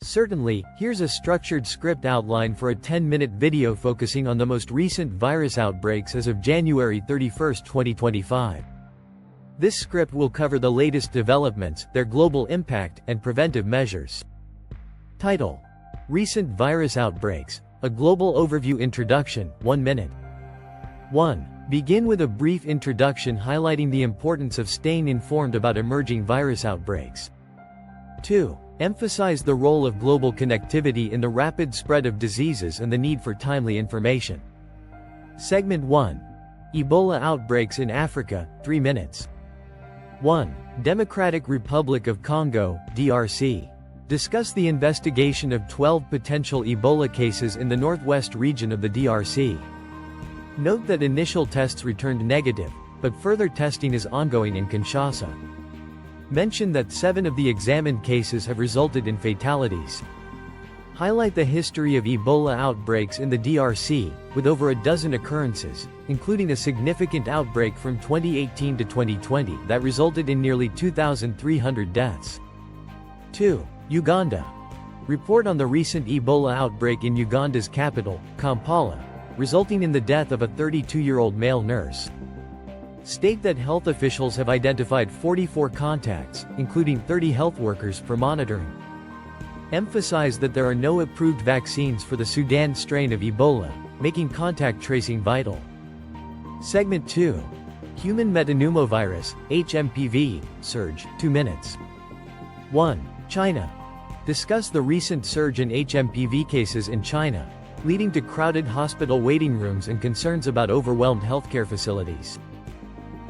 Certainly, here's a structured script outline for a 10-minute video focusing on the most recent virus outbreaks as of January 31, 2025. This script will cover the latest developments, their global impact, and preventive measures. Title: Recent Virus Outbreaks, a Global Overview Introduction, 1 minute. 1. Begin with a brief introduction highlighting the importance of staying informed about emerging virus outbreaks. 2. Emphasize the role of global connectivity in the rapid spread of diseases and the need for timely information. Segment 1. Ebola Outbreaks in Africa, 3 minutes. 1. Democratic Republic of Congo, DRC. Discuss the investigation of 12 potential Ebola cases in the northwest region of the DRC. Note that initial tests returned negative, but further testing is ongoing in Kinshasa. Mention that 7 of the examined cases have resulted in fatalities. Highlight the history of Ebola outbreaks in the DRC, with over a dozen occurrences, including a significant outbreak from 2018 to 2020 that resulted in nearly 2,300 deaths. 2. Uganda. Report on the recent Ebola outbreak in Uganda's capital, Kampala, resulting in the death of a 32-year-old male nurse. State that health officials have identified 44 contacts, including 30 health workers, for monitoring. Emphasize that there are no approved vaccines for the Sudan strain of Ebola, making contact tracing vital. Segment 2. Human metapneumovirus, HMPV, surge, 2 minutes. 1. China. Discuss the recent surge in HMPV cases in China, leading to crowded hospital waiting rooms and concerns about overwhelmed healthcare facilities.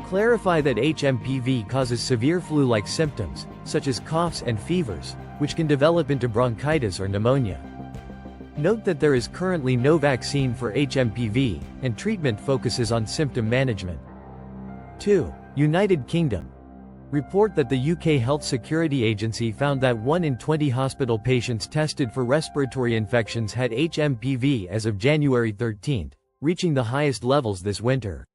Clarify that HMPV causes severe flu-like symptoms, such as coughs and fevers, which can develop into bronchitis or pneumonia. Note that there is currently no vaccine for HMPV, and treatment focuses on symptom management. 2. United Kingdom. Report that the UK Health Security Agency found that 1 in 20 hospital patients tested for respiratory infections had HMPV as of January 13, reaching the highest levels this winter.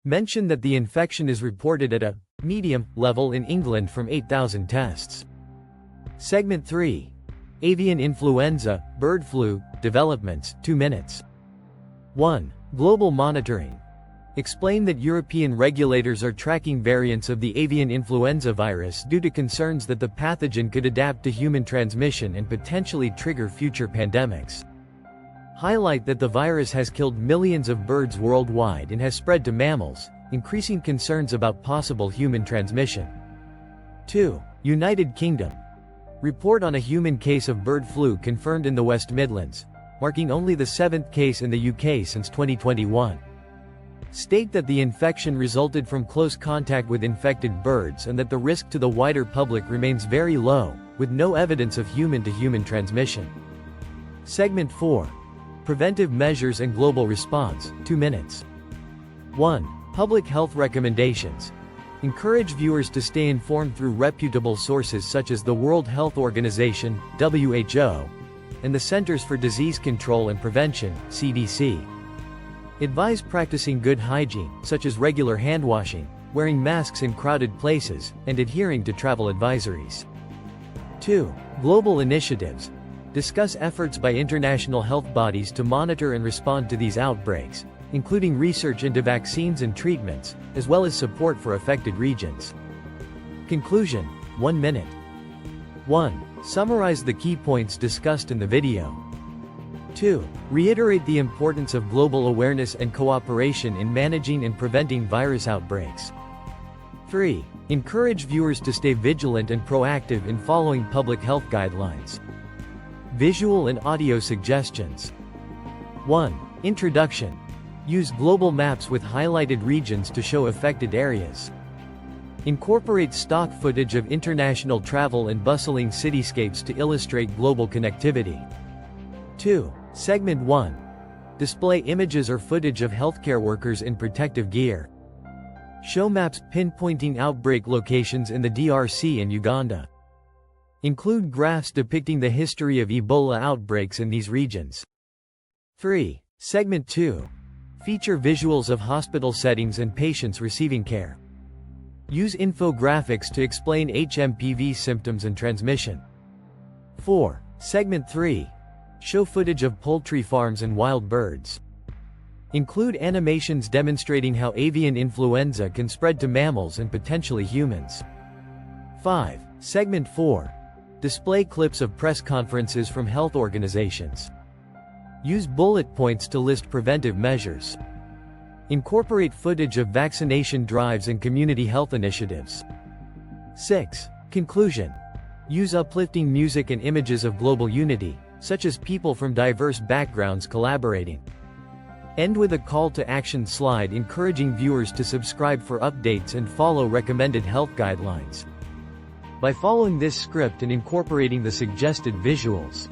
Mention that the infection is reported at a medium level in England from 8,000 tests. Segment 3. Avian influenza, bird flu, developments, 2 minutes. 1. Global monitoring. Explain that European regulators are tracking variants of the avian influenza virus due to concerns that the pathogen could adapt to human transmission and potentially trigger future pandemics. Highlight that the virus has killed millions of birds worldwide and has spread to mammals, increasing concerns about possible human transmission. 2. United Kingdom. Report on a human case of bird flu confirmed in the West Midlands, marking only the 7th case in the UK since 2021. State that the infection resulted from close contact with infected birds and that the risk to the wider public remains very low, with no evidence of human-to-human transmission. Segment 4. Preventive measures and global response, 2 minutes. 1. Public health recommendations. Encourage viewers to stay informed through reputable sources such as the World Health Organization, WHO, and the Centers for Disease Control and Prevention, CDC. Advise practicing good hygiene, such as regular hand washing, wearing masks in crowded places, and adhering to travel advisories. 2. Global initiatives. Discuss efforts by international health bodies to monitor and respond to these outbreaks, including research into vaccines and treatments, as well as support for affected regions. Conclusion, 1 minute. 1. Summarize the key points discussed in the video. 2. Reiterate the importance of global awareness and cooperation in managing and preventing virus outbreaks. 3. Encourage viewers to stay vigilant and proactive in following public health guidelines. Visual and audio suggestions. 1. Introduction. Use global maps with highlighted regions to show affected areas. Incorporate stock footage of international travel and bustling cityscapes to illustrate global connectivity. 2. Segment 1. Display images or footage of healthcare workers in protective gear. Show maps pinpointing outbreak locations in the DRC and Uganda. Include graphs depicting the history of Ebola outbreaks in these regions. 3. Segment 2. Feature visuals of hospital settings and patients receiving care. Use infographics to explain HMPV symptoms and transmission. 4. Segment 3. Show footage of poultry farms and wild birds. Include animations demonstrating how avian influenza can spread to mammals and potentially humans. 5. Segment 4. Display clips of press conferences from health organizations. Use bullet points to list preventive measures. Incorporate footage of vaccination drives and community health initiatives. 6. Conclusion. Use uplifting music and images of global unity, such as people from diverse backgrounds collaborating. End with a call to action slide encouraging viewers to subscribe for updates and follow recommended health guidelines. By following this script and incorporating the suggested visuals,